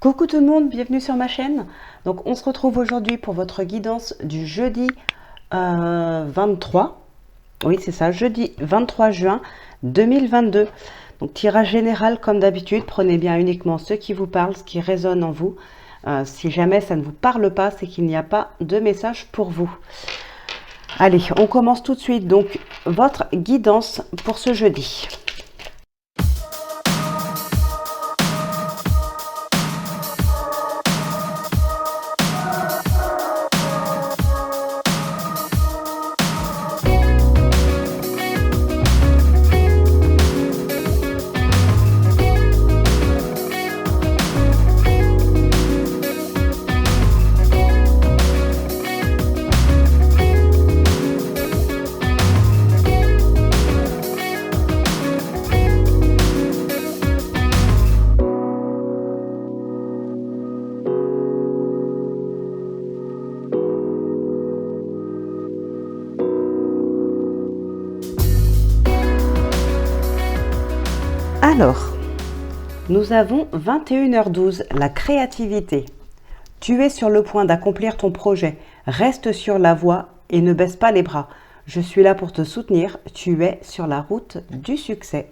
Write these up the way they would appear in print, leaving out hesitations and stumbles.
Coucou tout le monde, bienvenue sur ma chaîne. Donc on se retrouve aujourd'hui pour votre guidance du jeudi 23. Oui c'est ça, jeudi 23 juin 2022. Donc tirage général comme d'habitude, prenez bien uniquement ce qui vous parle, ce qui résonne en vous. Si jamais ça ne vous parle pas, c'est qu'il n'y a pas de message pour vous. Allez, on commence tout de suite donc votre guidance pour ce jeudi. Alors, nous avons 21h12, la créativité. Tu es sur le point d'accomplir ton projet. Reste sur la voie et ne baisse pas les bras. Je suis là pour te soutenir. Tu es sur la route du succès.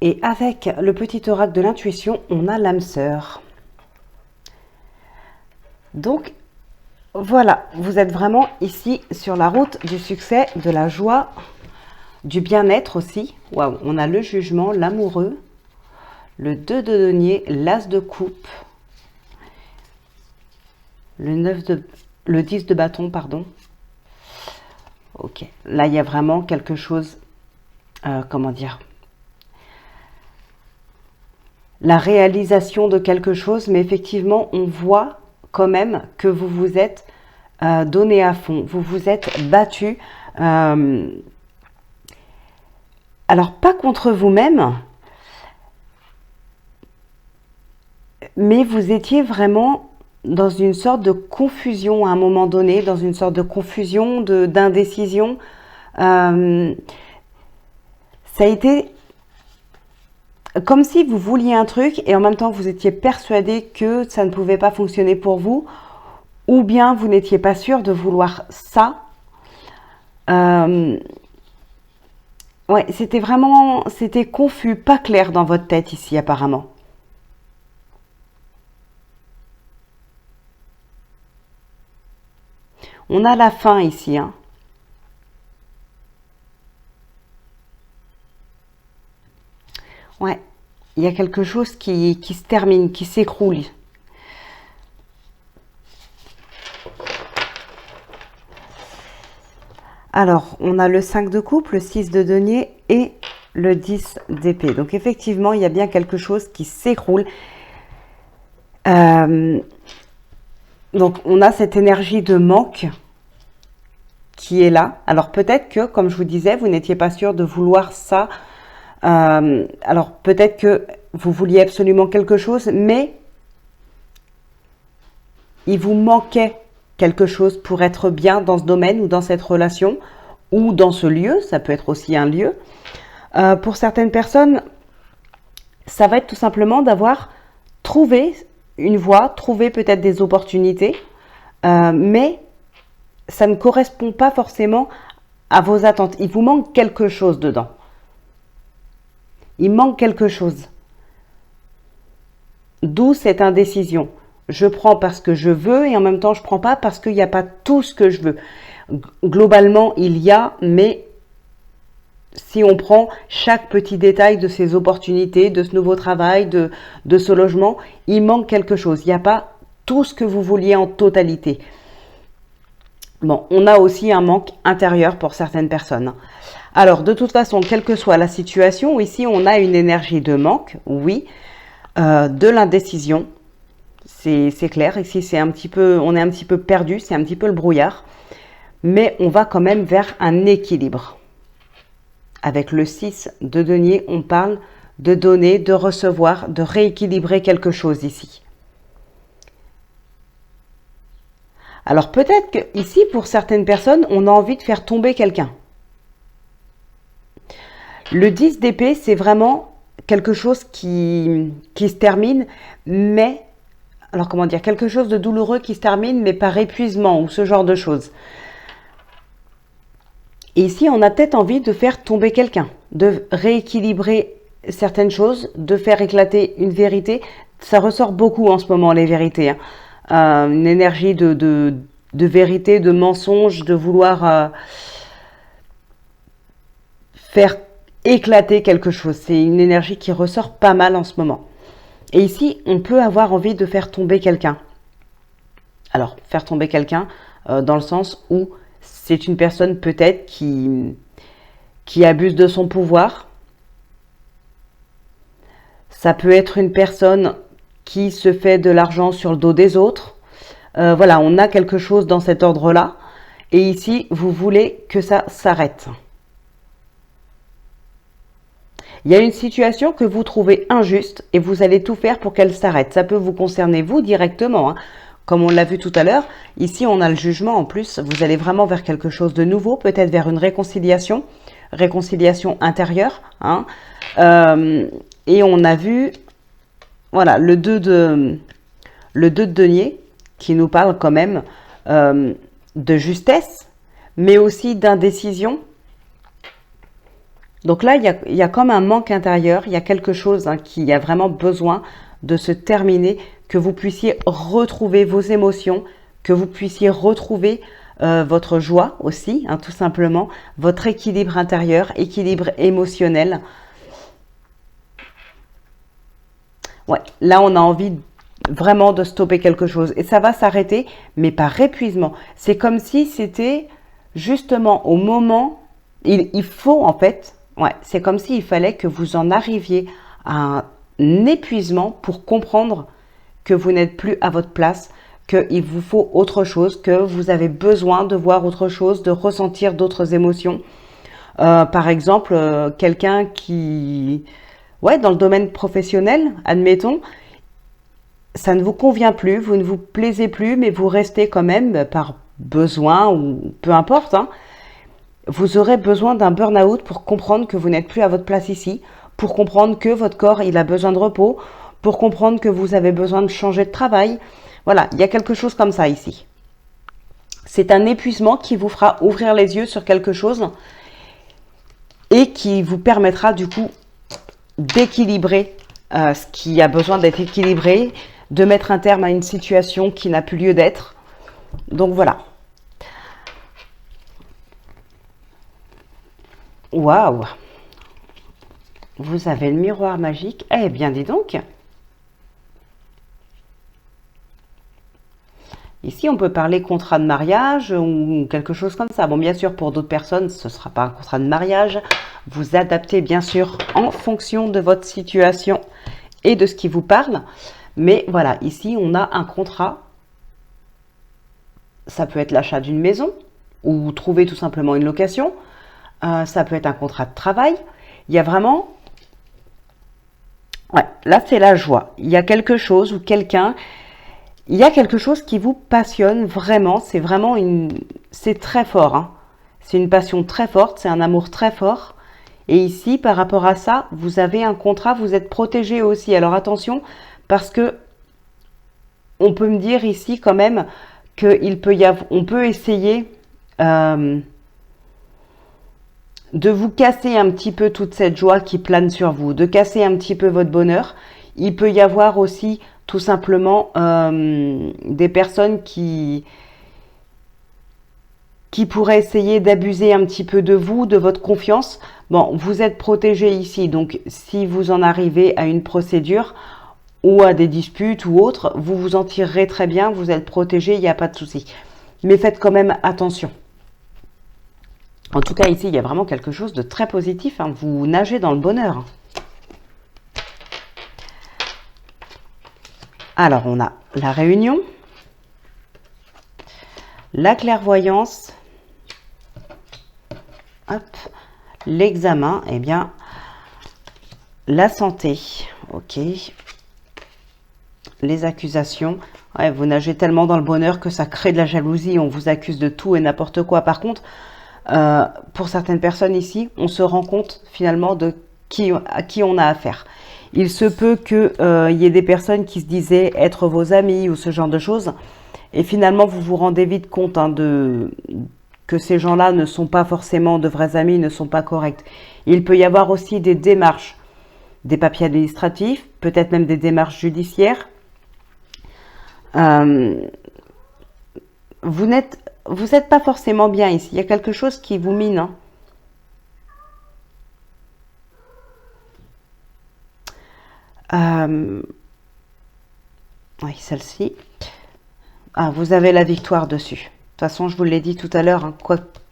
Et avec le petit oracle de l'intuition, on a l'âme sœur. Donc, voilà, vous êtes vraiment ici sur la route du succès, de la joie, du bien-être aussi. Waouh, on a le jugement, l'amoureux, le 2 de denier, l'as de coupe, le 10 de bâton, pardon. Ok, là il y a vraiment quelque chose, comment dire, la réalisation de quelque chose, mais effectivement on voit quand même que vous vous êtes donné à fond, vous vous êtes battu. Alors, pas contre vous-même, mais vous étiez vraiment dans une sorte de confusion à un moment donné, dans une sorte de confusion, d'indécision. Ça a été comme si vous vouliez un truc et en même temps vous étiez persuadé que ça ne pouvait pas fonctionner pour vous, ou bien vous n'étiez pas sûr de vouloir ça. Ouais, c'était confus, pas clair dans votre tête ici apparemment. On a la fin ici, hein. Ouais, il y a quelque chose qui se termine, qui s'écroule. Alors, on a le 5 de coupe, le 6 de denier et le 10 d'épée. Donc, effectivement, il y a bien quelque chose qui s'écroule. Donc, on a cette énergie de manque qui est là. Alors, peut-être que, comme je vous disais, vous n'étiez pas sûr de vouloir ça. Alors, peut-être que vous vouliez absolument quelque chose, mais il vous manquait quelque chose pour être bien dans ce domaine ou dans cette relation ou dans ce lieu, ça peut être aussi un lieu. Pour certaines personnes, ça va être tout simplement d'avoir trouvé une voie, trouvé peut-être des opportunités, mais ça ne correspond pas forcément à vos attentes. Il vous manque quelque chose dedans. Il manque quelque chose. D'où cette indécision. Je prends parce que je veux et en même temps je prends pas parce qu'il n'y a pas tout ce que je veux. Globalement, il y a, mais si on prend chaque petit détail de ces opportunités, de ce nouveau travail, de ce logement, il manque quelque chose. Il n'y a pas tout ce que vous vouliez en totalité. Bon, on a aussi un manque intérieur pour certaines personnes. Alors, de toute façon, quelle que soit la situation, ici on a une énergie de manque, oui, de l'indécision. C'est clair, ici on est un petit peu perdu, c'est un petit peu le brouillard, mais on va quand même vers un équilibre. Avec le 6 de denier, on parle de donner, de recevoir, de rééquilibrer quelque chose ici. Alors peut-être que ici, pour certaines personnes, on a envie de faire tomber quelqu'un. Le 10 d'épée, c'est vraiment quelque chose qui se termine, mais, alors comment dire, quelque chose de douloureux qui se termine, mais par épuisement ou ce genre de choses. Et ici, on a peut-être envie de faire tomber quelqu'un, de rééquilibrer certaines choses, de faire éclater une vérité. Ça ressort beaucoup en ce moment, les vérités, hein. Une énergie de vérité, de mensonge, de vouloir faire éclater quelque chose. C'est une énergie qui ressort pas mal en ce moment. Et ici, on peut avoir envie de faire tomber quelqu'un. Alors, faire tomber quelqu'un dans le sens où c'est une personne peut-être qui abuse de son pouvoir. Ça peut être une personne qui se fait de l'argent sur le dos des autres. Voilà, on a quelque chose dans cet ordre-là. Et ici, vous voulez que ça s'arrête. Il y a une situation que vous trouvez injuste et vous allez tout faire pour qu'elle s'arrête. Ça peut vous concerner vous directement, hein. Comme on l'a vu tout à l'heure, ici on a le jugement en plus. Vous allez vraiment vers quelque chose de nouveau, peut-être vers une réconciliation intérieure, hein. Et on a vu, voilà, le 2 de denier qui nous parle quand même de justesse, mais aussi d'indécision. Donc là, il y a comme un manque intérieur, il y a quelque chose, hein, qui a vraiment besoin de se terminer, que vous puissiez retrouver vos émotions, que vous puissiez retrouver votre joie aussi, hein, tout simplement, votre équilibre intérieur, équilibre émotionnel. Ouais, là, on a envie vraiment de stopper quelque chose et ça va s'arrêter, mais par épuisement. C'est comme si c'était justement au moment, il faut en fait, ouais, c'est comme s'il fallait que vous en arriviez à un épuisement pour comprendre que vous n'êtes plus à votre place, qu'il vous faut autre chose, que vous avez besoin de voir autre chose, de ressentir d'autres émotions. Par exemple, quelqu'un qui, ouais, dans le domaine professionnel, admettons, ça ne vous convient plus, vous ne vous plaisez plus, mais vous restez quand même par besoin ou peu importe, hein. Vous aurez besoin d'un burn-out pour comprendre que vous n'êtes plus à votre place ici, pour comprendre que votre corps, il a besoin de repos, pour comprendre que vous avez besoin de changer de travail. Voilà, il y a quelque chose comme ça ici. C'est un épuisement qui vous fera ouvrir les yeux sur quelque chose et qui vous permettra du coup d'équilibrer ce qui a besoin d'être équilibré, de mettre un terme à une situation qui n'a plus lieu d'être. Donc voilà. Waouh! Vous avez le miroir magique. Eh bien, dis donc. Ici, on peut parler contrat de mariage ou quelque chose comme ça. Bon, bien sûr, pour d'autres personnes, ce ne sera pas un contrat de mariage. Vous adaptez, bien sûr, en fonction de votre situation et de ce qui vous parle. Mais voilà, ici, on a un contrat. Ça peut être l'achat d'une maison ou trouver tout simplement une location. Ça peut être un contrat de travail. Il y a vraiment... Ouais, là, c'est la joie. Il y a quelque chose ou quelqu'un... Il y a quelque chose qui vous passionne vraiment. C'est vraiment une... C'est très fort, hein. C'est une passion très forte. C'est un amour très fort. Et ici, par rapport à ça, vous avez un contrat. Vous êtes protégé aussi. Alors attention, parce que on peut me dire ici quand même qu'il peut y avoir... On peut essayer... de vous casser un petit peu toute cette joie qui plane sur vous, de casser un petit peu votre bonheur. Il peut y avoir aussi tout simplement des personnes qui pourraient essayer d'abuser un petit peu de vous, de votre confiance. Bon, vous êtes protégé ici, donc si vous en arrivez à une procédure ou à des disputes ou autres, vous vous en tirerez très bien, vous êtes protégé, il n'y a pas de souci. Mais faites quand même attention. En tout cas, ici, il y a vraiment quelque chose de très positif, hein. Vous nagez dans le bonheur. Alors, on a la réunion, la clairvoyance, hop, l'examen, eh bien, la santé, ok, les accusations. Ouais, vous nagez tellement dans le bonheur que ça crée de la jalousie, on vous accuse de tout et n'importe quoi. Par contre, pour certaines personnes ici, on se rend compte finalement de à qui on a affaire. Il se peut qu'il y ait des personnes qui se disaient être vos amis ou ce genre de choses. Et finalement, vous vous rendez vite compte hein, que ces gens-là ne sont pas forcément de vrais amis, ne sont pas corrects. Il peut y avoir aussi des démarches, des papiers administratifs, peut-être même des démarches judiciaires. Vous n'êtes pas forcément bien ici. Il y a quelque chose qui vous mine. Hein. Oui, celle-ci. Ah, vous avez la victoire dessus. De toute façon, je vous l'ai dit tout à l'heure, hein,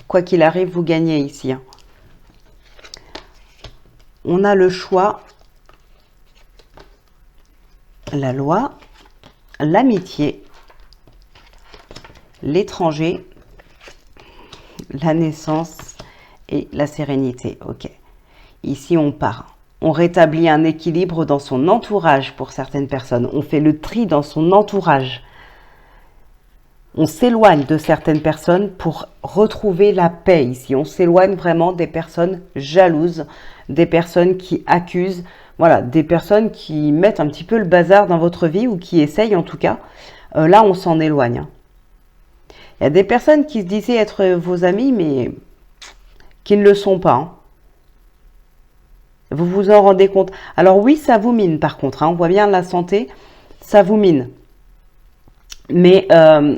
quoi qu'il arrive, vous gagnez ici. Hein. On a le choix, la loi, l'amitié, l'étranger, la naissance et la sérénité. Ok. Ici, on part. On rétablit un équilibre dans son entourage pour certaines personnes. On fait le tri dans son entourage. On s'éloigne de certaines personnes pour retrouver la paix ici. On s'éloigne vraiment des personnes jalouses, des personnes qui accusent, voilà, des personnes qui mettent un petit peu le bazar dans votre vie ou qui essayent en tout cas. Là, on s'en éloigne. Il y a des personnes qui se disaient être vos amis, mais qui ne le sont pas. Hein. Vous vous en rendez compte. Alors oui, ça vous mine par contre. Hein. On voit bien la santé, ça vous mine. Mais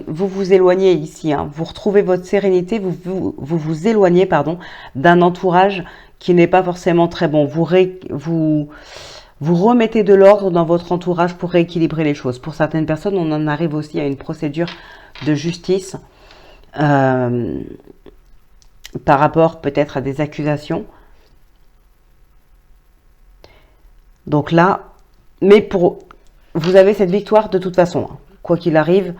vous vous éloignez ici, hein. Vous retrouvez votre sérénité, vous éloignez pardon, d'un entourage qui n'est pas forcément très bon. Vous remettez de l'ordre dans votre entourage pour rééquilibrer les choses. Pour certaines personnes, on en arrive aussi à une procédure de justice par rapport peut-être à des accusations. Donc là, mais vous avez cette victoire de toute façon. Hein. Quoi qu'il arrive,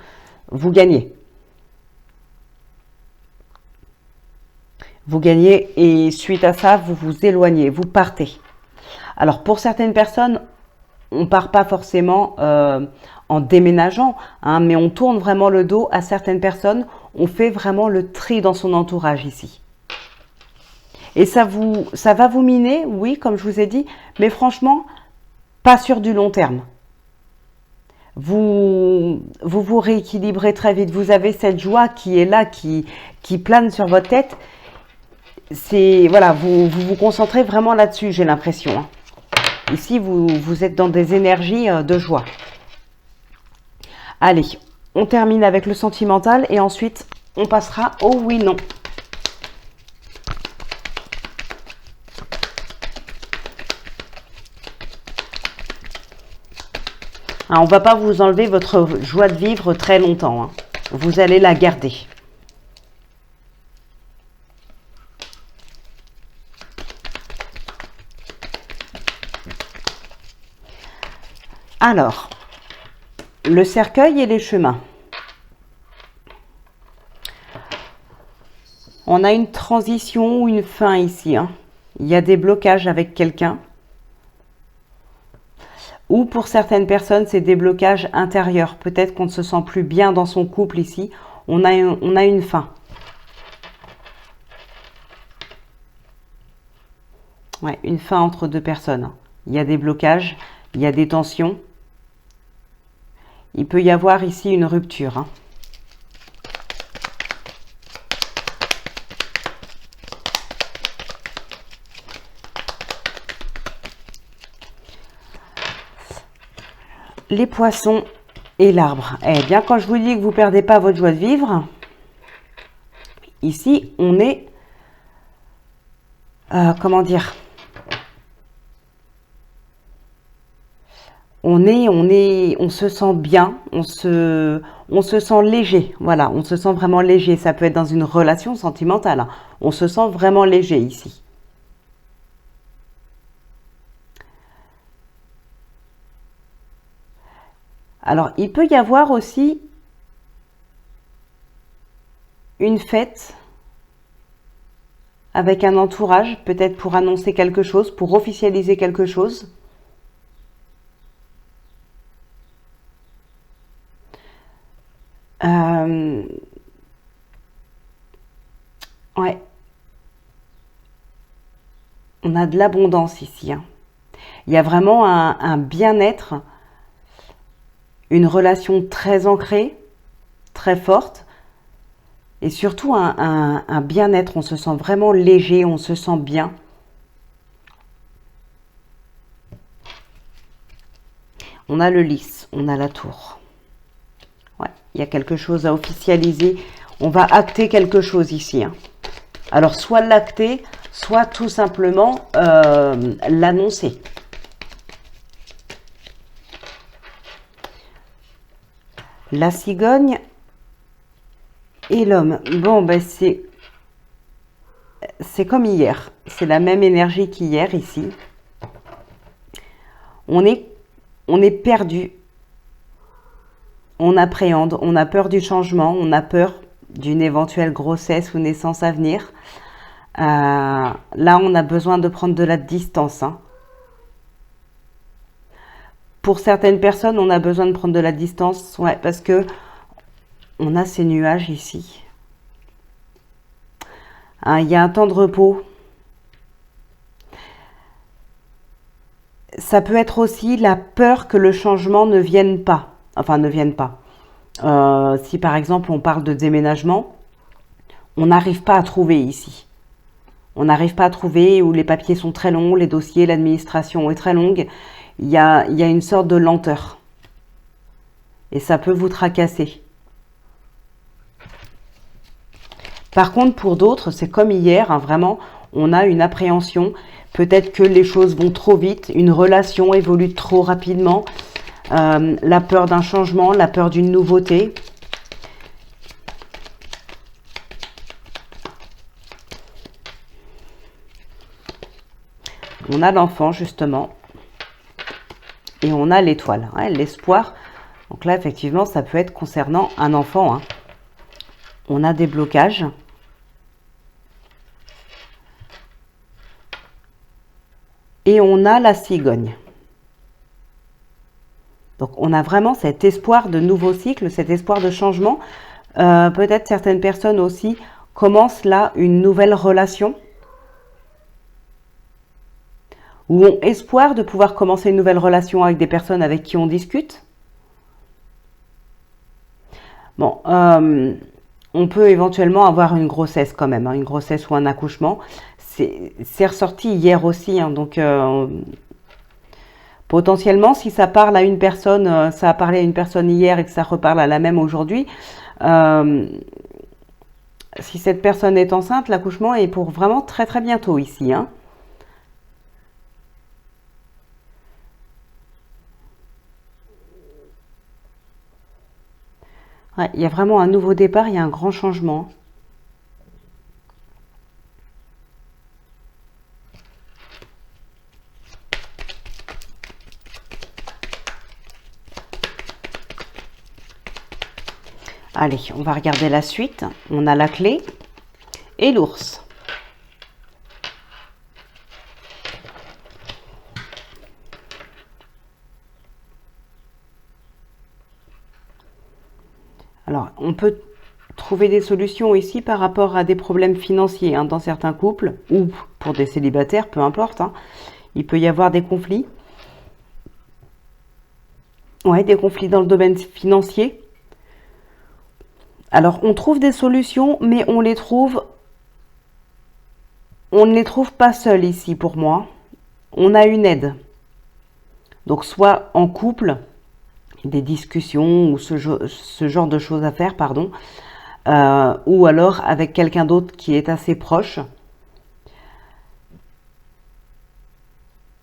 vous gagnez. Vous gagnez et suite à ça, vous vous éloignez, vous partez. Alors pour certaines personnes, on ne part pas forcément en déménageant, hein, mais on tourne vraiment le dos à certaines personnes. On fait vraiment le tri dans son entourage ici. Et ça va vous miner, oui, comme je vous ai dit, mais franchement, pas sur du long terme. Vous rééquilibrez très vite. Vous avez cette joie qui est là, qui plane sur votre tête. C'est voilà, vous concentrez vraiment là-dessus, j'ai l'impression. Hein. Ici, vous êtes dans des énergies de joie. Allez, on termine avec le sentimental et ensuite, on passera au oui-non. On ne va pas vous enlever votre joie de vivre très longtemps. Hein. Vous allez la garder. Alors, le cercueil et les chemins. On a une transition ou une fin ici. Hein. Il y a des blocages avec quelqu'un. Ou pour certaines personnes, c'est des blocages intérieurs. Peut-être qu'on ne se sent plus bien dans son couple ici. On a une fin. Ouais, une fin entre deux personnes. Il y a des blocages, il y a des tensions. Il peut y avoir ici une rupture. Hein. Les poissons et l'arbre. Eh bien, quand je vous dis que vous ne perdez pas votre joie de vivre, ici, on est... comment dire? On se sent bien, on se sent léger. Voilà, on se sent vraiment léger. Ça peut être dans une relation sentimentale. Hein. On se sent vraiment léger ici. Alors, il peut y avoir aussi une fête avec un entourage, peut-être pour annoncer quelque chose, pour officialiser quelque chose. Ouais. On a de l'abondance ici. Hein. Il y a vraiment un bien-être, une relation très ancrée, très forte, et surtout un bien-être. On se sent vraiment léger, on se sent bien. On a le lys, on a la tour. Ouais, il y a quelque chose à officialiser. On va acter quelque chose ici. Hein. Alors, soit l'acter, soit tout simplement l'annoncer. La cigogne et l'homme. Bon, ben c'est comme hier. C'est la même énergie qu'hier ici. On est perdu. On appréhende, on a peur du changement, on a peur d'une éventuelle grossesse ou naissance à venir. Là, on a besoin de prendre de la distance. Hein. Pour certaines personnes, on a besoin de prendre de la distance, ouais, parce que on a ces nuages ici. Hein, il y a un temps de repos. Ça peut être aussi la peur que le changement ne vienne pas. Enfin, ne vienne pas. Si par exemple on parle de déménagement, on n'arrive pas à trouver ici. On n'arrive pas à trouver, où les papiers sont très longs, les dossiers, l'administration est très longue. Il y a une sorte de lenteur. Et ça peut vous tracasser. Par contre, pour d'autres, c'est comme hier, hein, vraiment, on a une appréhension. Peut-être que les choses vont trop vite, une relation évolue trop rapidement. La peur d'un changement, la peur d'une nouveauté. On a l'enfant, justement. Et on a l'étoile, hein, l'espoir. Donc là, effectivement, ça peut être concernant un enfant. Hein. On a des blocages. Et on a la cigogne. Donc, on a vraiment cet espoir de nouveau cycle, cet espoir de changement. Peut-être certaines personnes aussi commencent là une nouvelle relation. Ou ont espoir de pouvoir commencer une nouvelle relation avec des personnes avec qui on discute. Bon, on peut éventuellement avoir une grossesse quand même, hein, une grossesse ou un accouchement. C'est ressorti hier aussi, hein, donc potentiellement, si ça parle à une personne, ça a parlé à une personne hier et que ça reparle à la même aujourd'hui, si cette personne est enceinte, l'accouchement est pour vraiment très très bientôt ici. Hein. Ouais, il y a vraiment un nouveau départ, il y a un grand changement. Allez, on va regarder la suite. On a la clé et l'ours. Alors, on peut trouver des solutions ici par rapport à des problèmes financiers hein, dans certains couples ou pour des célibataires, peu importe. Hein. Il peut y avoir des conflits. Ouais, des conflits dans le domaine financier. Alors, on trouve des solutions, mais on ne les trouve pas seuls ici pour moi. On a une aide. Donc, soit en couple, des discussions ou ce genre de choses à faire, pardon, ou alors avec quelqu'un d'autre qui est assez proche.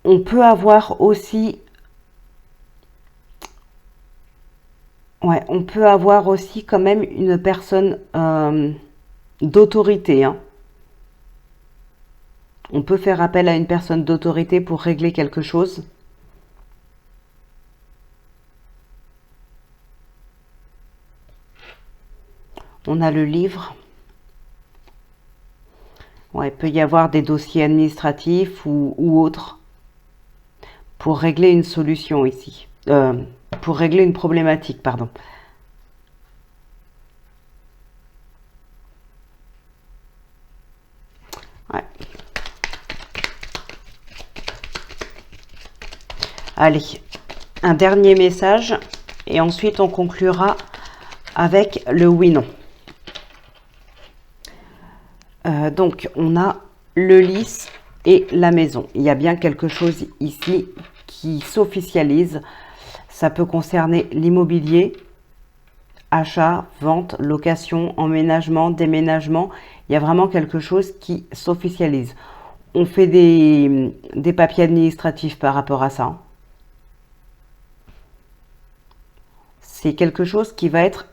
On peut avoir aussi... Ouais, on peut avoir aussi quand même une personne d'autorité. Hein. On peut faire appel à une personne d'autorité pour régler quelque chose. On a le livre. Ouais, il peut y avoir des dossiers administratifs ou autres pour régler une solution ici. Pour régler une problématique, pardon. Ouais. Allez, un dernier message et ensuite on conclura avec le oui-non. Donc, on a le lys et la maison. Il y a bien quelque chose ici qui s'officialise. Ça peut concerner l'immobilier, achat, vente, location, emménagement, déménagement. Il y a vraiment quelque chose qui s'officialise. On fait des papiers administratifs par rapport à ça. C'est quelque chose qui va être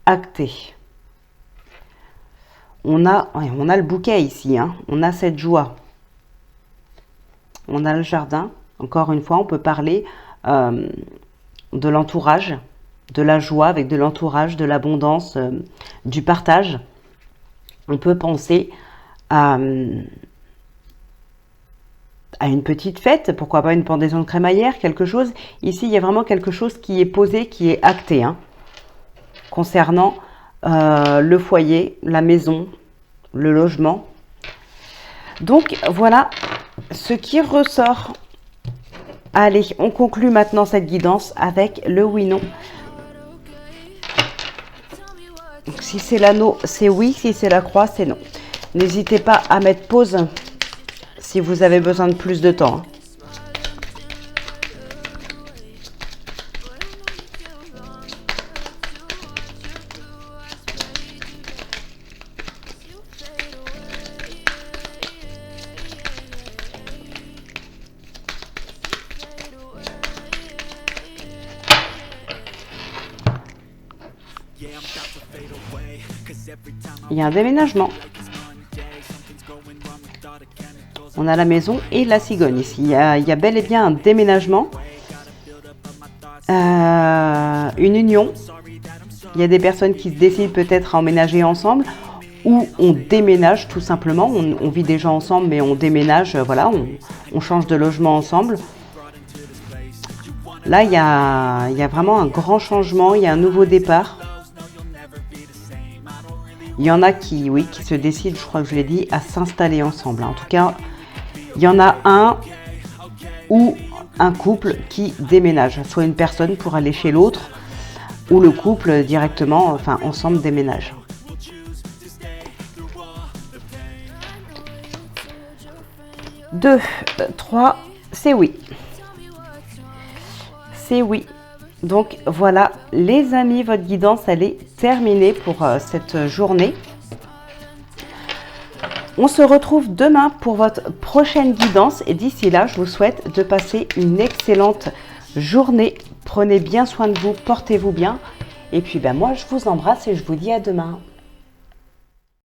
acté. On a le bouquet ici, hein. On a cette joie. On a le jardin. Encore une fois, on peut parler de l'entourage, de la joie avec de l'entourage, de l'abondance, du partage. On peut penser à une petite fête, pourquoi pas une pendaison de crémaillère, quelque chose. Ici, il y a vraiment quelque chose qui est posé, qui est acté, hein, concernant le foyer, la maison, le logement. Donc, voilà ce qui ressort. Allez, on conclut maintenant cette guidance avec le oui-non. Si c'est l'anneau, c'est oui. Si c'est la croix, c'est non. N'hésitez pas à mettre pause si vous avez besoin de plus de temps. Il y a un déménagement. On a la maison et la cigogne ici. Il y a bel et bien un déménagement. Une union. Il y a des personnes qui se décident peut-être à emménager ensemble. Ou on déménage tout simplement. On vit déjà ensemble mais on déménage. Voilà, on change de logement ensemble. Là, il y a vraiment un grand changement. Il y a un nouveau départ. Il y en a qui se décident, je crois que je l'ai dit, à s'installer ensemble. En tout cas, il y en a un ou un couple qui déménage. Soit une personne pour aller chez l'autre, ou le couple directement, enfin ensemble déménage. Deux, 3, c'est oui. C'est oui. Donc voilà les amis, votre guidance elle est terminée pour cette journée. On se retrouve demain pour votre prochaine guidance et d'ici là je vous souhaite de passer une excellente journée. Prenez bien soin de vous, portez-vous bien et puis moi je vous embrasse et je vous dis à demain.